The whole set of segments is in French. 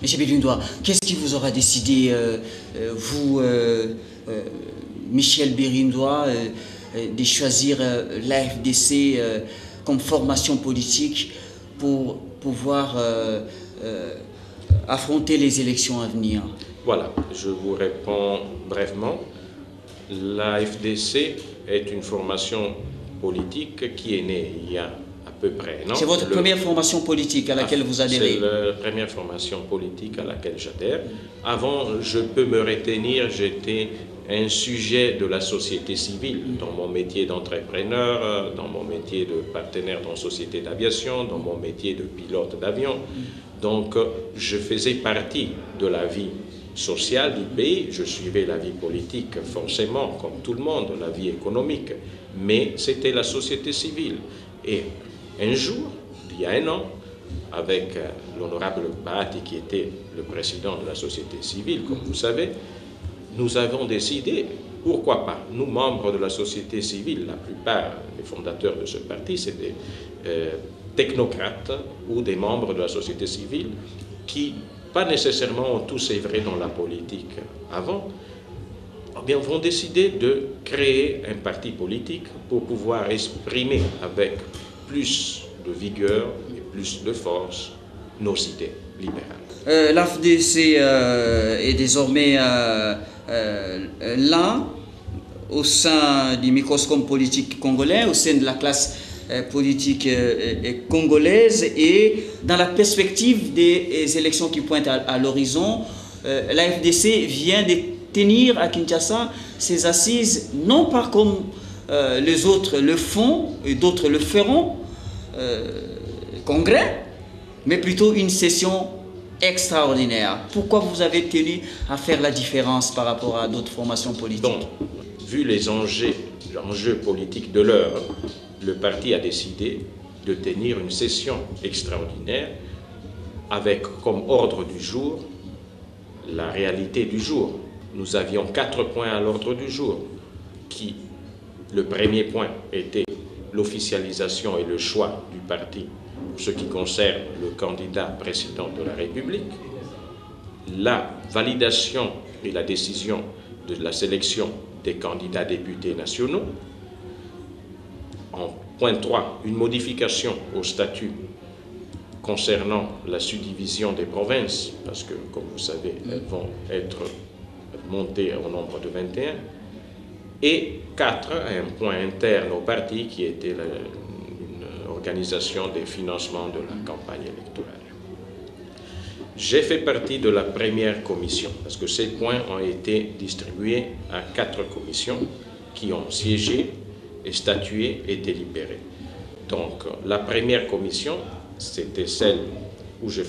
Monsieur Birindois, qu'est-ce qui vous aura décidé, vous, Michel Birindois, de choisir l'AFDC comme formation politique pour pouvoir affronter les élections à venir? Voilà, je vous réponds brièvement. L'AFDC est une formation politique qui est née il y a à peu près... C'est votre première formation politique à laquelle vous adhérez? C'est la première formation politique à laquelle j'adhère. Avant, je peux me retenir, j'étais un sujet de la société civile, dans mon métier d'entrepreneur, dans mon métier de partenaire dans une société d'aviation, dans mon métier de pilote d'avion. Donc, je faisais partie de la vie sociale du pays, je suivais la vie politique forcément, comme tout le monde, la vie économique, mais c'était la société civile. Et un jour, il y a un an, avec l'honorable Bahati qui était le président de la société civile, comme vous savez, nous avons décidé, pourquoi pas, nous membres de la société civile, la plupart des fondateurs de ce parti, c'est des technocrates ou des membres de la société civile qui, pas nécessairement ont tous œuvré dans la politique avant, eh bien, vont décider de créer un parti politique pour pouvoir exprimer avec plus de vigueur et plus de force nos idées libérales. L'AFDC est désormais là, au sein du microscope politique congolais, au sein de la classe politique congolaise, et dans la perspective des élections qui pointent à l'horizon, l'AFDC vient de tenir à Kinshasa ses assises, non pas comme les autres le font et d'autres le feront, congrès, mais plutôt une session extraordinaire. Pourquoi vous avez tenu à faire la différence par rapport à d'autres formations politiques? Donc, vu les enjeux politiques de l'heure, le parti a décidé de tenir une session extraordinaire avec comme ordre du jour la réalité du jour. Nous avions 4 points à l'ordre du jour. Le premier point était l'officialisation et le choix du parti pour ce qui concerne le candidat président de la République, la validation et la décision de la sélection des candidats députés nationaux. En point 3, une modification au statut concernant la subdivision des provinces, parce que, comme vous savez, elles vont être montées au nombre de 21. Et 4, un point interne au parti qui était une organisation des financements de la campagne électorale. J'ai fait partie de la première commission, parce que ces points ont été distribués à 4 commissions qui ont siégé et statué et délibéré. Donc, la première commission, c'était celle où je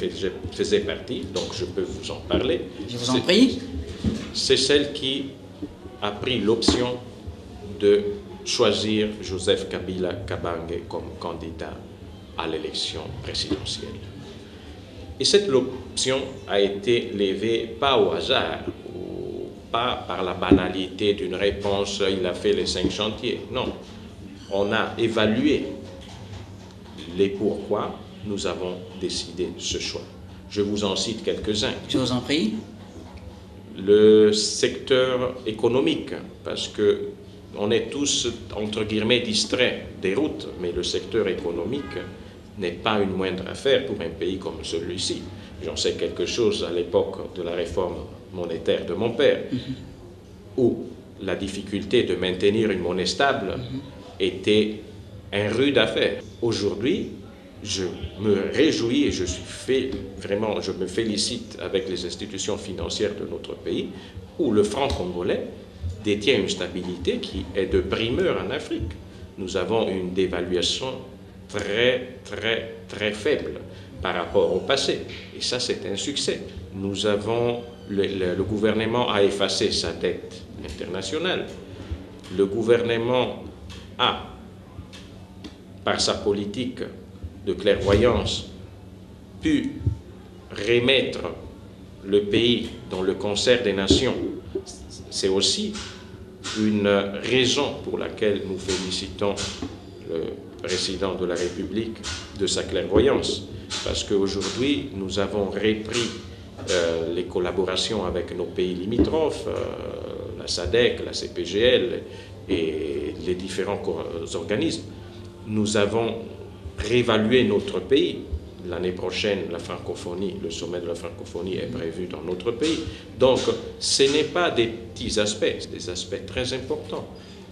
faisais partie, donc je peux vous en parler. Je vous en prie. C'est celle qui a pris l'option de choisir Joseph Kabila Kabange comme candidat à l'élection présidentielle. Et cette option a été levée pas au hasard, ou pas par la banalité d'une réponse, il a fait les 5 chantiers. Non, on a évalué les pourquoi nous avons décidé ce choix. Je vous en cite quelques-uns. Je vous en prie. Le secteur économique, parce que on est tous, entre guillemets, distraits des routes, mais le secteur économique n'est pas une moindre affaire pour un pays comme celui-ci. J'en sais quelque chose à l'époque de la réforme monétaire de mon père, où la difficulté de maintenir une monnaie stable était un rude affaire. Aujourd'hui, je me réjouis et je me félicite avec les institutions financières de notre pays, où le franc congolais détient une stabilité qui est de primeur en Afrique. Nous avons une dévaluation très faible par rapport au passé. Et ça, c'est un succès. Nous avons, le gouvernement a effacé sa dette internationale. Le gouvernement a, par sa politique de clairvoyance, pu remettre le pays dans le concert des nations. C'est aussi une raison pour laquelle nous félicitons le président de la République de sa clairvoyance, parce qu'aujourd'hui, nous avons repris les collaborations avec nos pays limitrophes, la SADC, la CPGL et les différents organismes. Nous avons réévalué notre pays. L'année prochaine, la francophonie, le sommet de la francophonie est prévu dans notre pays. Donc, ce n'est pas des petits aspects, c'est des aspects très importants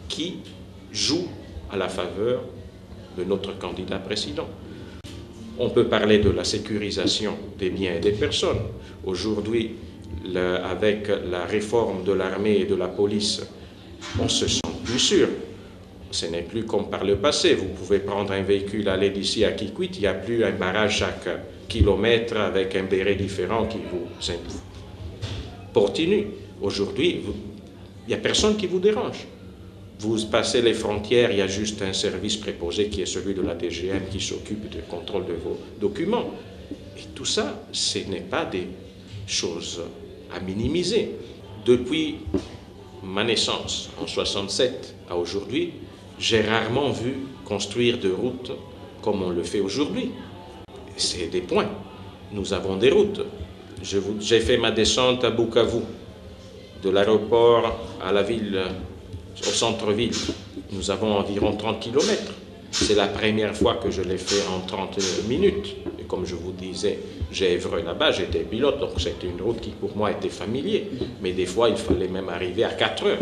qui jouent à la faveur de notre candidat président. On peut parler de la sécurisation des biens et des personnes. Aujourd'hui, avec la réforme de l'armée et de la police, on se sent plus sûr. Ce n'est plus comme par le passé. Vous pouvez prendre un véhicule, aller d'ici à Kikwit, il n'y a plus un barrage chaque kilomètre avec un béret différent qui vous porte nu. Aujourd'hui, il n'y a personne qui vous dérange. Vous passez les frontières, il y a juste un service préposé qui est celui de la DGM qui s'occupe du contrôle de vos documents. Et tout ça, ce n'est pas des choses à minimiser. Depuis ma naissance, en 1967 à aujourd'hui, j'ai rarement vu construire de routes comme on le fait aujourd'hui. C'est des points. Nous avons des routes. J'ai fait ma descente à Bukavu, de l'aéroport à la ville, au centre-ville. Nous avons environ 30 km. C'est la première fois que je l'ai fait en 30 minutes. Et comme je vous disais, j'ai œuvré là-bas, j'étais pilote, donc c'était une route qui pour moi était familière. Mais des fois, il fallait même arriver à 4 heures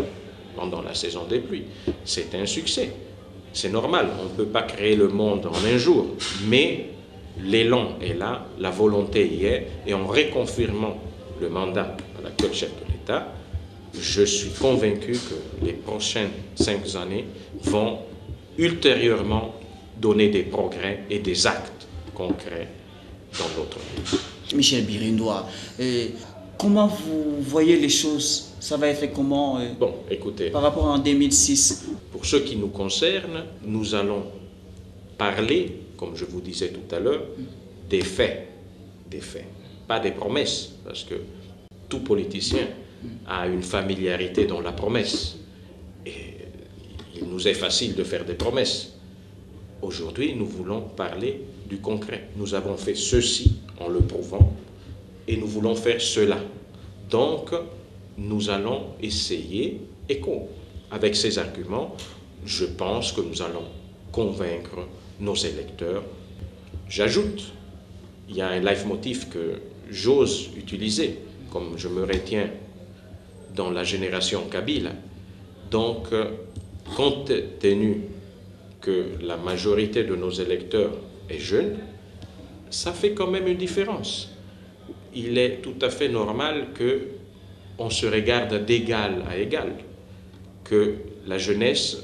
pendant la saison des pluies. C'est un succès. C'est normal, on ne peut pas créer le monde en un jour. Mais l'élan est là, la volonté y est, et en reconfirmant le mandat à l'actuel chef de l'État, je suis convaincu que les prochaines 5 années vont ultérieurement donner des progrès et des actes concrets dans notre pays. Michel Birindois, comment vous voyez les choses? Ça va être comment Bon, écoutez, par rapport à 2006? Pour ce qui nous concerne, nous allons parler, comme je vous disais tout à l'heure, des faits, pas des promesses, parce que tout politicien a une familiarité dans la promesse. Et il nous est facile de faire des promesses. Aujourd'hui, nous voulons parler du concret. Nous avons fait ceci en le prouvant et nous voulons faire cela. Donc, nous allons essayer, avec ces arguments, je pense que nous allons convaincre nos électeurs. J'ajoute, il y a un leitmotiv que j'ose utiliser, comme je me retiens dans la génération Kabyle. Donc, compte tenu que la majorité de nos électeurs est jeune, ça fait quand même une différence. Il est tout à fait normal qu'on se regarde d'égal à égal, que la jeunesse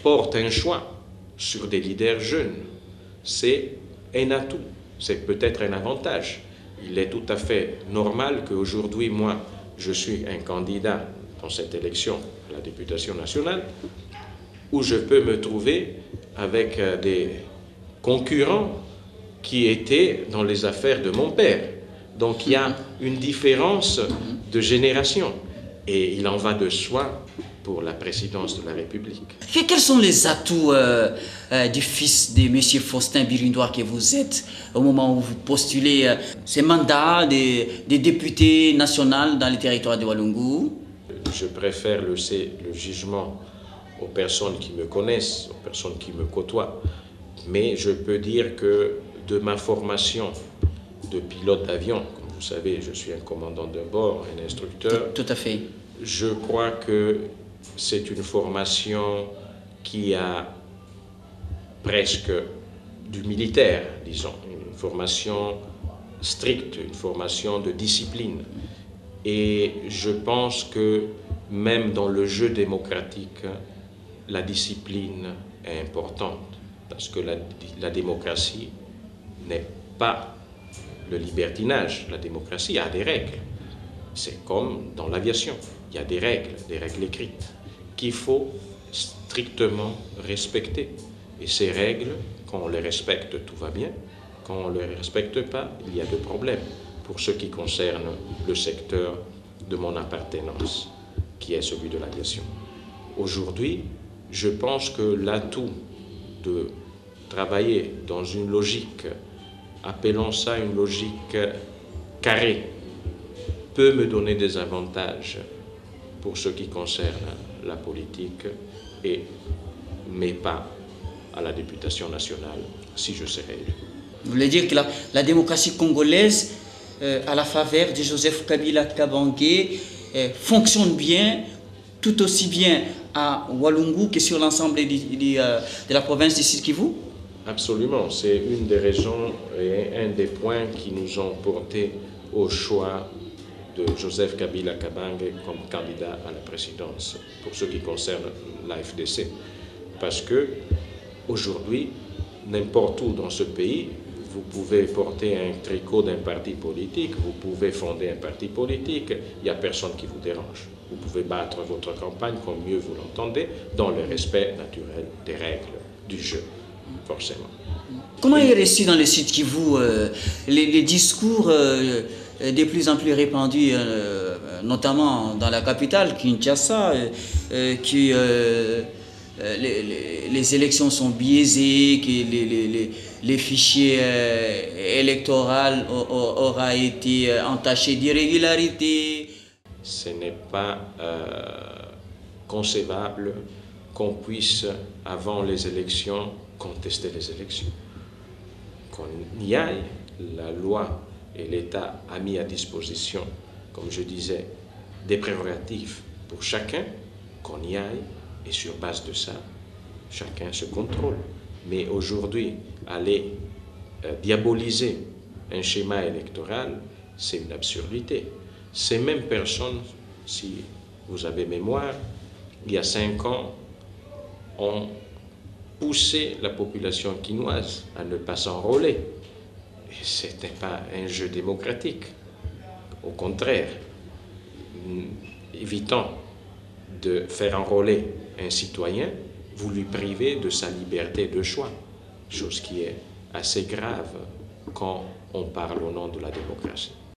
porte un choix sur des leaders jeunes. C'est un atout, c'est peut-être un avantage. Il est tout à fait normal qu'aujourd'hui, moi, je suis un candidat dans cette élection à la députation nationale, où je peux me trouver avec des concurrents qui étaient dans les affaires de mon père. Donc il y a une différence de génération. Et il en va de soi pour la présidence de la République. Quels sont les atouts du fils de M. Faustin Birindois que vous êtes au moment où vous postulez ces mandats des députés nationaux dans le territoire de Walungu? Je préfère le jugement aux personnes qui me connaissent, aux personnes qui me côtoient. Mais je peux dire que de ma formation de pilote d'avion, comme vous savez, je suis un commandant de bord, un instructeur. Tout à fait. Je crois que c'est une formation qui a presque du militaire, disons, une formation stricte, une formation de discipline. Et je pense que même dans le jeu démocratique, la discipline est importante, parce que la démocratie n'est pas le libertinage. La démocratie a des règles. C'est comme dans l'aviation. Il y a des règles écrites, qu'il faut strictement respecter. Et ces règles, quand on les respecte, tout va bien. Quand on ne les respecte pas, il y a des problèmes. Pour ce qui concerne le secteur de mon appartenance, qui est celui de l'aviation. Aujourd'hui, je pense que l'atout de travailler dans une logique, appelons ça une logique carré peut me donner des avantages pour ce qui concerne la politique, mais pas à la députation nationale si je serai élu. Vous voulez dire que la démocratie congolaise, à la faveur de Joseph Kabila Kabange, fonctionne bien, tout aussi bien à Walungu que sur l'ensemble de la province du Sud Kivu? Absolument, c'est une des raisons et un des points qui nous ont porté au choix de Joseph Kabila Kabange comme candidat à la présidence pour ce qui concerne l'AFDC. Parce que aujourd'hui, n'importe où dans ce pays, vous pouvez porter un tricot d'un parti politique, vous pouvez fonder un parti politique, il n'y a personne qui vous dérange. Vous pouvez battre votre campagne comme mieux vous l'entendez, dans le respect naturel des règles du jeu, forcément. Comment est reçu dans le Sud Kivu les discours de plus en plus répandus, notamment dans la capitale, Kinshasa, les élections sont biaisées, que les fichiers électoraux auront été entachés d'irrégularités? Ce n'est pas concevable qu'on puisse, avant les élections, contester les élections. Qu'on y aille, la loi et l'État a mis à disposition, comme je disais, des prérogatives pour chacun, qu'on y aille, et sur base de ça, chacun se contrôle. Mais aujourd'hui, aller diaboliser un schéma électoral, c'est une absurdité. Ces mêmes personnes, si vous avez mémoire, il y a 5 ans, ont poussé la population quinoise à ne pas s'enrôler. Et ce n'était pas un jeu démocratique. Au contraire, évitant de faire enrôler un citoyen, vous lui privez de sa liberté de choix, chose qui est assez grave quand on parle au nom de la démocratie.